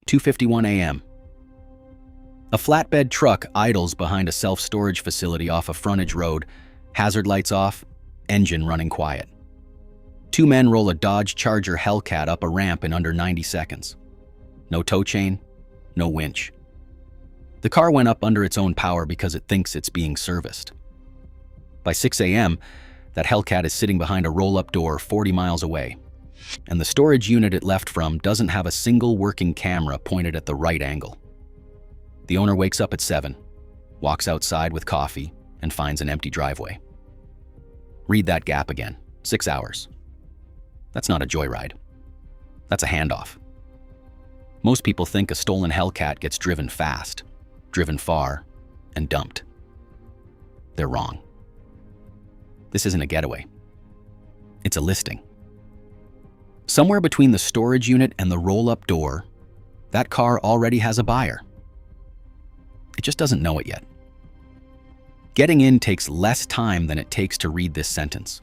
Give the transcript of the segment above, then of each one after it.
2:51 a.m. A flatbed truck idles behind a self-storage facility off a frontage road, hazard lights off, engine running quiet. Two men roll a Dodge Charger Hellcat up a ramp in under 90 seconds. No tow chain, no winch. The car went up under its own power because it thinks it's being serviced. By 6 a.m., that Hellcat is sitting behind a roll-up door 40 miles away, and the storage unit it left from doesn't have a single working camera pointed at the right angle. The owner wakes up at 7, walks outside with coffee, and finds an empty driveway. Read that gap again. 6 hours. That's not a joyride. That's a handoff. Most people think a stolen Hellcat gets driven fast, driven far, and dumped. They're wrong. This isn't a getaway. It's a listing. Somewhere between the storage unit and the roll-up door, that car already has a buyer. It just doesn't know it yet. Getting in takes less time than it takes to read this sentence.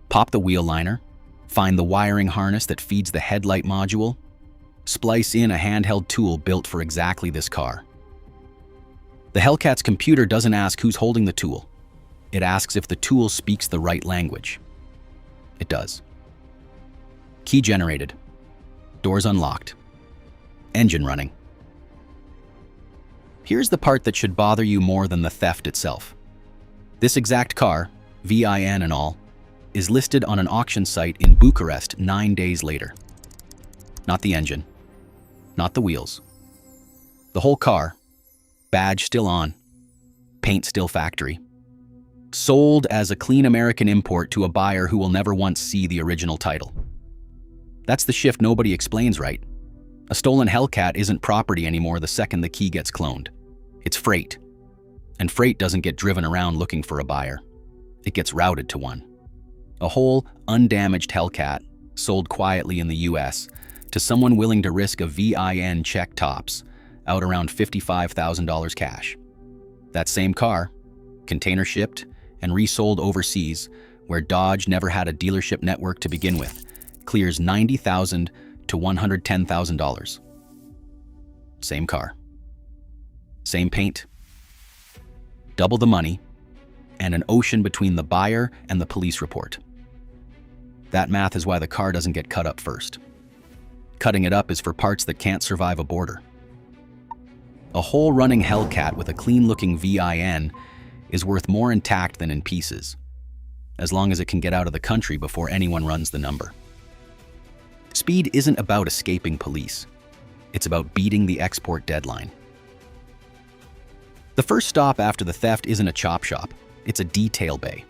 Pop the wheel liner, find the wiring harness that feeds the headlight module, splice in a handheld tool built for exactly this car. The Hellcat's computer doesn't ask who's holding the tool. It asks if the tool speaks the right language. It does. Key generated. Doors unlocked. Engine running. Here's the part that should bother you more than the theft itself. This exact car, VIN and all, is listed on an auction site in Bucharest 9 days later. Not the engine, not the wheels. The whole car, badge still on, paint still factory, sold as a clean American import to a buyer who will never once see the original title. That's the shift nobody explains right. A stolen Hellcat isn't property anymore the second the key gets cloned. It's freight. And freight doesn't get driven around looking for a buyer. It gets routed to one. A whole, undamaged Hellcat, sold quietly in the US, to someone willing to risk a VIN check tops, out around $55,000 cash. That same car, container shipped and resold overseas, where Dodge never had a dealership network to begin with, clears $90,000 to $110,000. Same car. Same paint. Double the money, and an ocean between the buyer and the police report. That math is why the car doesn't get cut up first. Cutting it up is for parts that can't survive a border. A whole running Hellcat with a clean-looking VIN is worth more intact than in pieces, as long as it can get out of the country before anyone runs the number. Speed isn't about escaping police. It's about beating the export deadline. The first stop after the theft isn't a chop shop, it's a detail bay.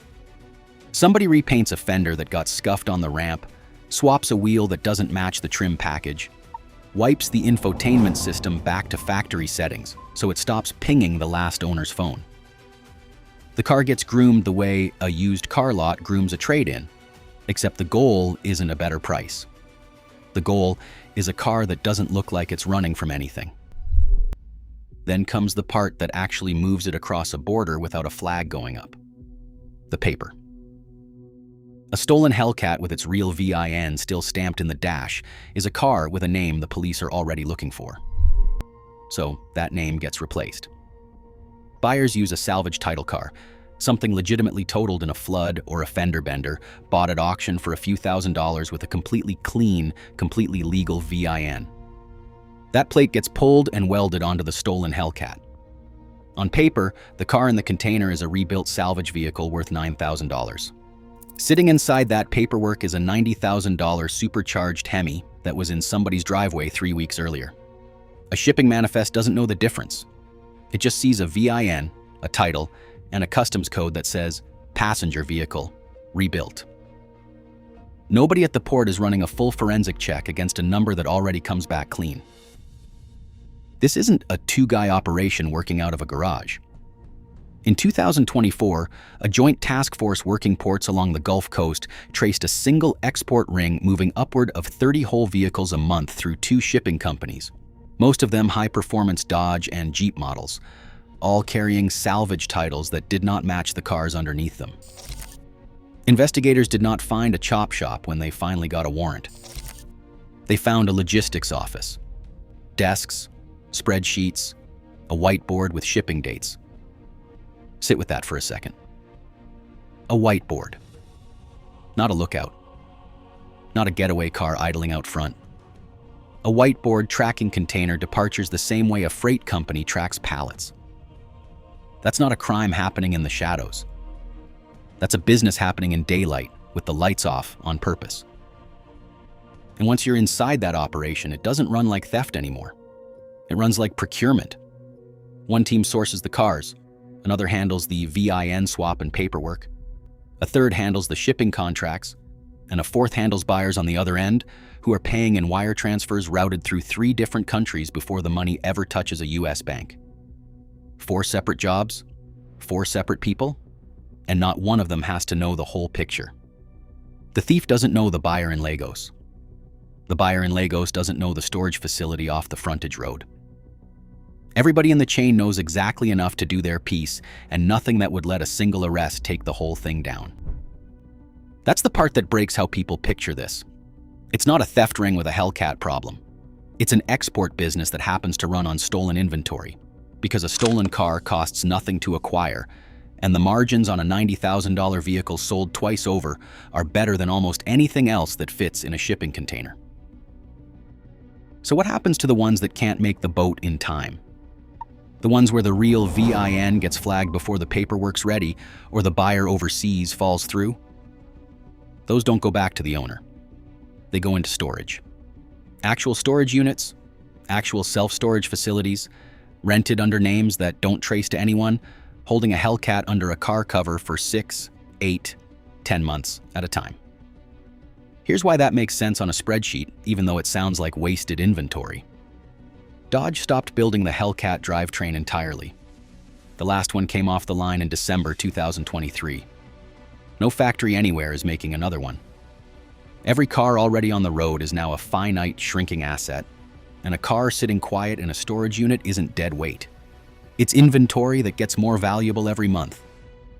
Somebody repaints a fender that got scuffed on the ramp, swaps a wheel that doesn't match the trim package, wipes the infotainment system back to factory settings so it stops pinging the last owner's phone. The car gets groomed the way a used car lot grooms a trade-in, except the goal isn't a better price. The goal is a car that doesn't look like it's running from anything. Then comes the part that actually moves it across a border without a flag going up. The paper. A stolen Hellcat with its real VIN still stamped in the dash is a car with a name the police are already looking for. So that name gets replaced. Buyers use a salvage title car, something legitimately totaled in a flood or a fender bender, bought at auction for a few $1,000s with a completely clean, completely legal VIN. That plate gets pulled and welded onto the stolen Hellcat. On paper, the car in the container is a rebuilt salvage vehicle worth $9,000. Sitting inside that paperwork is a $90,000 supercharged Hemi that was in somebody's driveway 3 weeks earlier. A shipping manifest doesn't know the difference. It just sees a VIN, a title, and a customs code that says, passenger vehicle, rebuilt. Nobody at the port is running a full forensic check against a number that already comes back clean. This isn't a two-guy operation working out of a garage. In 2024, a joint task force working ports along the Gulf Coast traced a single export ring moving upward of 30 whole vehicles a month through 2 shipping companies, most of them high-performance Dodge and Jeep models, all carrying salvage titles that did not match the cars underneath them. Investigators did not find a chop shop when they finally got a warrant. They found a logistics office. Desks, spreadsheets, a whiteboard with shipping dates. Sit with that for a second. A whiteboard. Not a lookout. Not a getaway car idling out front. A whiteboard tracking container departures the same way a freight company tracks pallets. That's not a crime happening in the shadows. That's a business happening in daylight, with the lights off on purpose. And once you're inside that operation, it doesn't run like theft anymore. It runs like procurement. One team sources the cars, another handles the VIN swap and paperwork, a third handles the shipping contracts, and a fourth handles buyers on the other end who are paying in wire transfers routed through 3 different countries before the money ever touches a US bank. 4 separate jobs, 4 separate people, and not one of them has to know the whole picture. The thief doesn't know the buyer in Lagos. The buyer in Lagos doesn't know the storage facility off the frontage road. Everybody in the chain knows exactly enough to do their piece, and nothing that would let a single arrest take the whole thing down. That's the part that breaks how people picture this. It's not a theft ring with a Hellcat problem. It's an export business that happens to run on stolen inventory, because a stolen car costs nothing to acquire, and the margins on a $90,000 vehicle sold twice over are better than almost anything else that fits in a shipping container. So what happens to the ones that can't make the boat in time? The ones where the real VIN gets flagged before the paperwork's ready or the buyer overseas falls through? Those don't go back to the owner. They go into storage. Actual storage units, actual self-storage facilities, rented under names that don't trace to anyone, holding a Hellcat under a car cover for 6, 8, 10 months at a time. Here's why that makes sense on a spreadsheet, even though it sounds like wasted inventory. Dodge stopped building the Hellcat drivetrain entirely. The last one came off the line in December 2023. No factory anywhere is making another one. Every car already on the road is now a finite, shrinking asset, and a car sitting quiet in a storage unit isn't dead weight. It's inventory that gets more valuable every month.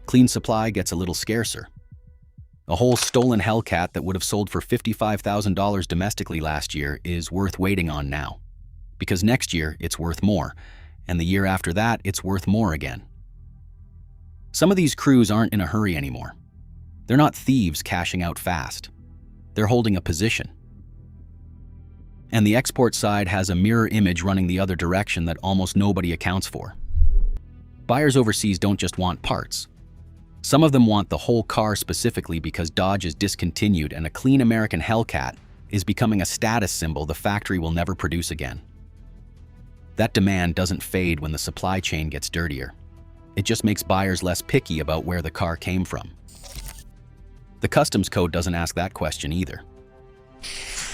Clean supply gets a little scarcer. A whole stolen Hellcat that would have sold for $55,000 domestically last year is worth waiting on now. Because next year, it's worth more, and the year after that, it's worth more again. Some of these crews aren't in a hurry anymore. They're not thieves cashing out fast. They're holding a position. And the export side has a mirror image running the other direction that almost nobody accounts for. Buyers overseas don't just want parts. Some of them want the whole car specifically because Dodge is discontinued and a clean American Hellcat is becoming a status symbol the factory will never produce again. That demand doesn't fade when the supply chain gets dirtier. It just makes buyers less picky about where the car came from. The customs code doesn't ask that question either.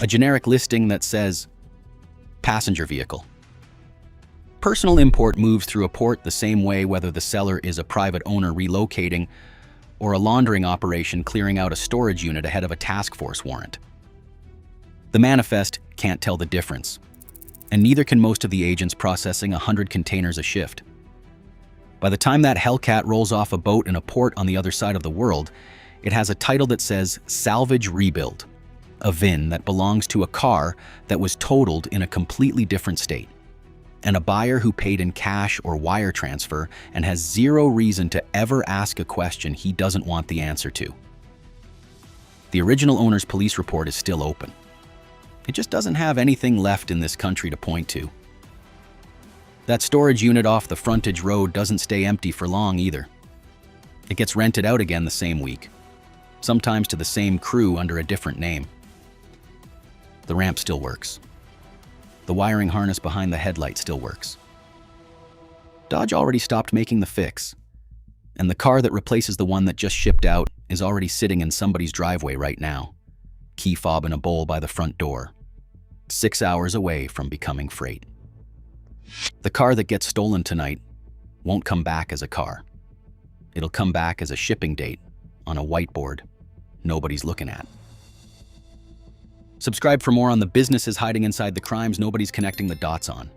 A generic listing that says, passenger vehicle. Personal import moves through a port the same way whether the seller is a private owner relocating or a laundering operation clearing out a storage unit ahead of a task force warrant. The manifest can't tell the difference, and neither can most of the agents processing 100 containers a shift. By the time that Hellcat rolls off a boat in a port on the other side of the world, it has a title that says Salvage Rebuild, a VIN that belongs to a car that was totaled in a completely different state, and a buyer who paid in cash or wire transfer and has zero reason to ever ask a question he doesn't want the answer to. The original owner's police report is still open. It just doesn't have anything left in this country to point to. That storage unit off the frontage road doesn't stay empty for long either. It gets rented out again the same week, sometimes to the same crew under a different name. The ramp still works. The wiring harness behind the headlight still works. Dodge already stopped making the fix, and the car that replaces the one that just shipped out is already sitting in somebody's driveway right now, key fob in a bowl by the front door, 6 hours away from becoming freight. The car that gets stolen tonight won't come back as a car. It'll come back as a shipping date on a whiteboard nobody's looking at. Subscribe for more on the businesses hiding inside the crimes nobody's connecting the dots on.